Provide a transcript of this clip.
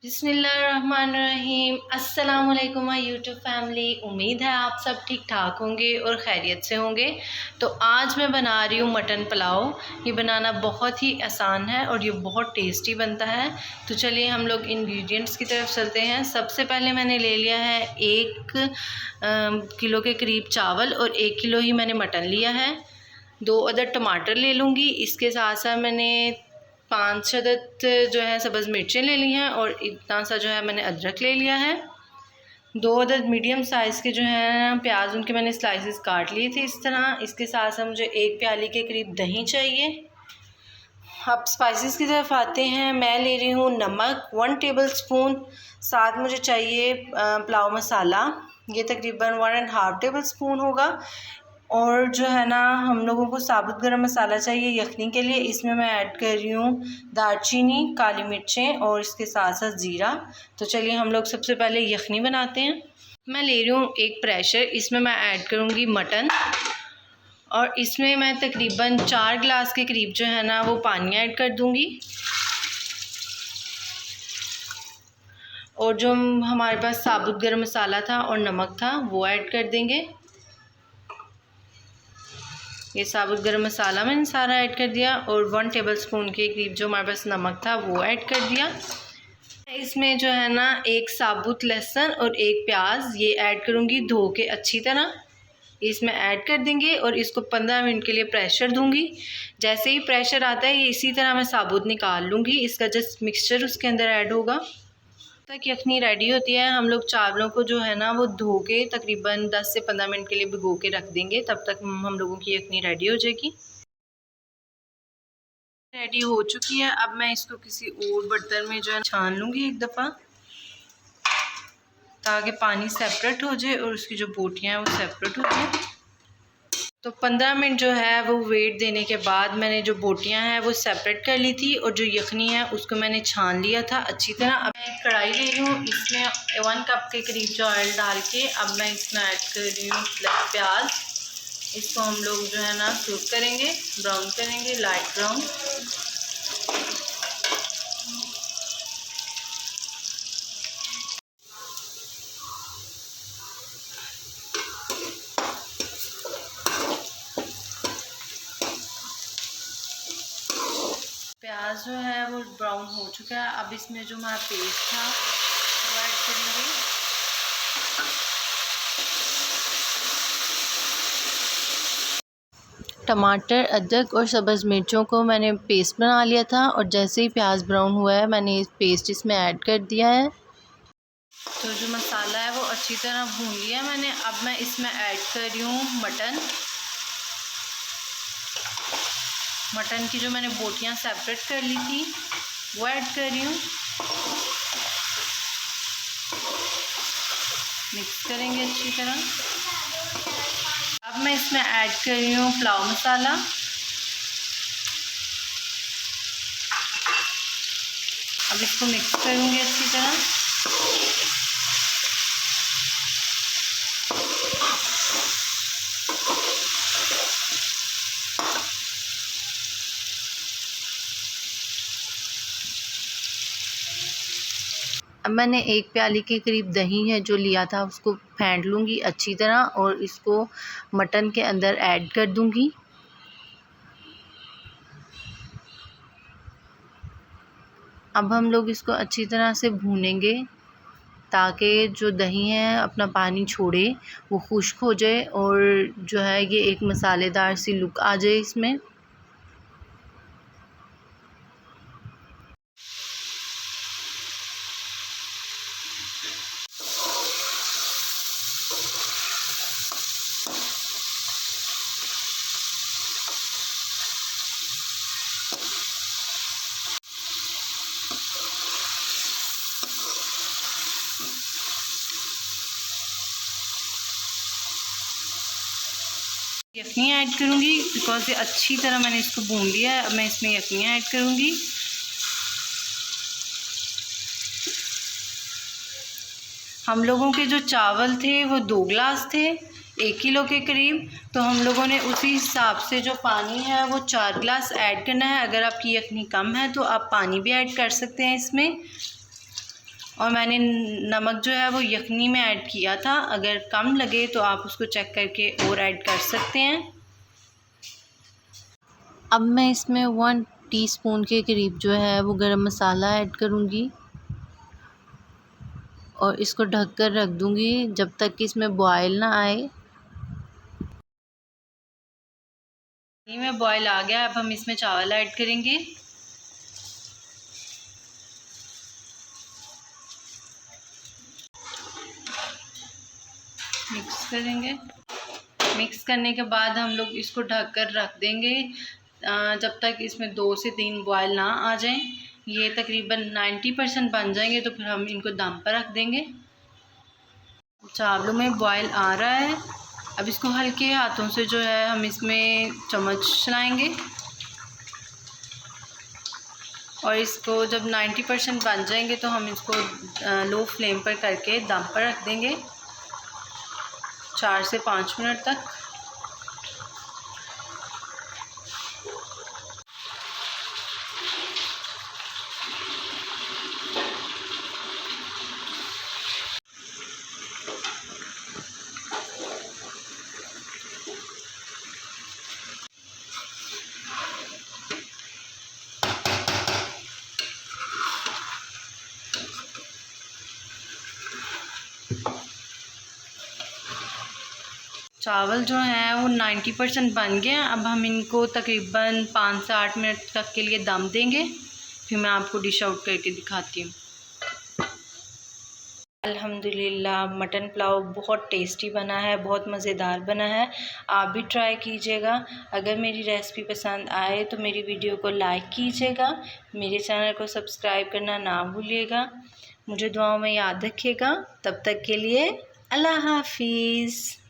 बिस्मिल्लाहिर्रहमानिर्रहीम। अस्सलाम वालेकुम माय यूट्यूब फैमिली। उम्मीद है आप सब ठीक ठाक होंगे और खैरियत से होंगे। तो आज मैं बना रही हूँ मटन पुलाव। ये बनाना बहुत ही आसान है और ये बहुत टेस्टी बनता है। तो चलिए हम लोग इंग्रेडिएंट्स की तरफ चलते हैं। सबसे पहले मैंने ले लिया है 1 किलो के करीब चावल और 1 किलो ही मैंने मटन लिया है। 2 अदद टमाटर ले लूँगी। इसके साथ साथ मैंने 5 अदद जो है सब्ज़ मिर्चें ले ली हैं और इतना सा जो है मैंने अदरक ले लिया है। 2 अदद मीडियम साइज़ के जो हैं प्याज, उनके मैंने स्लाइसेस काट लिए थे इस तरह। इसके साथ साथ मुझे 1 प्याली के करीब दही चाहिए। अब स्पाइसेस की तरफ आते हैं। मैं ले रही हूँ नमक 1 टेबलस्पून। साथ मुझे चाहिए पुलाव मसाला, ये तकरीबन 1.5 टेबलस्पून होगा। और जो है ना, हम लोगों को साबुत गरम मसाला चाहिए यखनी के लिए। इसमें मैं ऐड कर रही हूँ दालचीनी, काली मिर्चें और इसके साथ साथ ज़ीरा। तो चलिए हम लोग सबसे पहले यखनी बनाते हैं। मैं ले रही हूँ एक प्रेशर, इसमें मैं ऐड करूँगी मटन और इसमें मैं तकरीबन 4 गिलास के करीब जो है ना वो पानी ऐड कर दूँगी। और जो हमारे पास साबुत गरम मसाला था और नमक था वो ऐड कर देंगे। ये साबुत गरम मसाला मैंने सारा ऐड कर दिया और 1 टेबलस्पून के करीब जो हमारे पास नमक था वो ऐड कर दिया। इसमें जो है ना 1 साबुत लहसुन और 1 प्याज ये ऐड करूँगी धो के अच्छी तरह। इसमें ऐड कर देंगे और इसको 15 मिनट के लिए प्रेशर दूंगी। जैसे ही प्रेशर आता है ये इसी तरह मैं साबुत निकाल लूँगी। इसका जस्ट मिक्सचर उसके अंदर ऐड होगा। तक यखनी रेडी होती है, हम लोग चावलों को जो है ना वो धो के तकरीबन 10 से 15 मिनट के लिए भिगो के रख देंगे। तब तक हम लोगों की यखनी रेडी हो जाएगी। रेडी हो चुकी है। अब मैं इसको किसी और बर्तन में जो है छान लूँगी एक दफ़ा, ताकि पानी सेपरेट हो जाए और उसकी जो बोटियाँ हैं वो सेपरेट हो जाए। तो 15 मिनट जो है वो वेट देने के बाद मैंने जो बोटियां हैं वो सेपरेट कर ली थी और जो यखनी है उसको मैंने छान लिया था अच्छी तरह। अब मैं एक कढ़ाई ले रही हूँ, इसमें 1 कप के करीब जो ऑयल डाल के अब मैं इसमें ऐड कर रही हूँ प्याज। इसको हम लोग जो है ना सूट करेंगे, ब्राउन करेंगे, लाइट ब्राउन। प्याज जो है वो ब्राउन हो चुका है। अब इसमें जो हमारा पेस्ट था वो ऐड करेंगे। टमाटर, अदरक और सब्ज़ मिर्चों को मैंने पेस्ट बना लिया था और जैसे ही प्याज ब्राउन हुआ है मैंने इस पेस्ट इसमें ऐड कर दिया है। तो जो मसाला है वो अच्छी तरह भून लिया मैंने। अब मैं इसमें ऐड कर रही हूँ मटन की जो मैंने बोटियां सेपरेट कर ली थी वो ऐड कर रही हूँ। मिक्स करेंगे अच्छी तरह। अब मैं इसमें ऐड कर रही हूँ पुलाव मसाला। अब इसको मिक्स करूँगी अच्छी तरह। अब मैंने 1 प्याली के करीब दही है जो लिया था उसको फेंट लूँगी अच्छी तरह और इसको मटन के अंदर ऐड कर दूँगी। अब हम लोग इसको अच्छी तरह से भूनेंगे ताकि जो दही है अपना पानी छोड़े, वो खुश्क हो जाए और जो है ये एक मसालेदार सी लुक आ जाए इसमें। यखनी ऐड करूँगी बिकॉज ये अच्छी तरह मैंने इसको भून लिया है। अब मैं इसमें यखनी ऐड करूँगी। हम लोगों के जो चावल थे वो 2 गिलास थे 1 किलो के करीब, तो हम लोगों ने उसी हिसाब से जो पानी है वो 4 गिलास ऐड करना है। अगर आपकी यखनी कम है तो आप पानी भी ऐड कर सकते हैं इसमें। और मैंने नमक जो है वो यखनी में ऐड किया था, अगर कम लगे तो आप उसको चेक करके और ऐड कर सकते हैं। अब मैं इसमें 1 टीस्पून के करीब जो है वो गरम मसाला ऐड करूँगी और इसको ढक कर रख दूँगी जब तक कि इसमें बॉयल ना आए। पानी में बॉयल आ गया, अब हम इसमें चावल ऐड करेंगे। मिक्स करेंगे। मिक्स करने के बाद हम लोग इसको ढक कर रख देंगे जब तक इसमें 2 से 3 बॉयल ना आ जाएं। ये तकरीबन 90% बन जाएंगे तो फिर हम इनको दम पर रख देंगे। चावलों में बॉयल आ रहा है, अब इसको हल्के हाथों से जो है हम इसमें चम्मच चलाएंगे और इसको जब 90% बन जाएंगे तो हम इसको लो फ्लेम पर करके दम पर रख देंगे 4 से 5 मिनट तक। चावल जो हैं वो 90% बन गए हैं। अब हम इनको तकरीबन 5 से 8 मिनट तक के लिए दम देंगे, फिर मैं आपको डिश आउट करके दिखाती हूँ। अल्हम्दुलिल्लाह मटन पुलाव बहुत टेस्टी बना है, बहुत मज़ेदार बना है। आप भी ट्राई कीजिएगा। अगर मेरी रेसिपी पसंद आए तो मेरी वीडियो को लाइक कीजिएगा, मेरे चैनल को सब्सक्राइब करना ना भूलिएगा। मुझे दुआओं में याद रखिएगा। तब तक के लिए अल्लाह हाफिज़।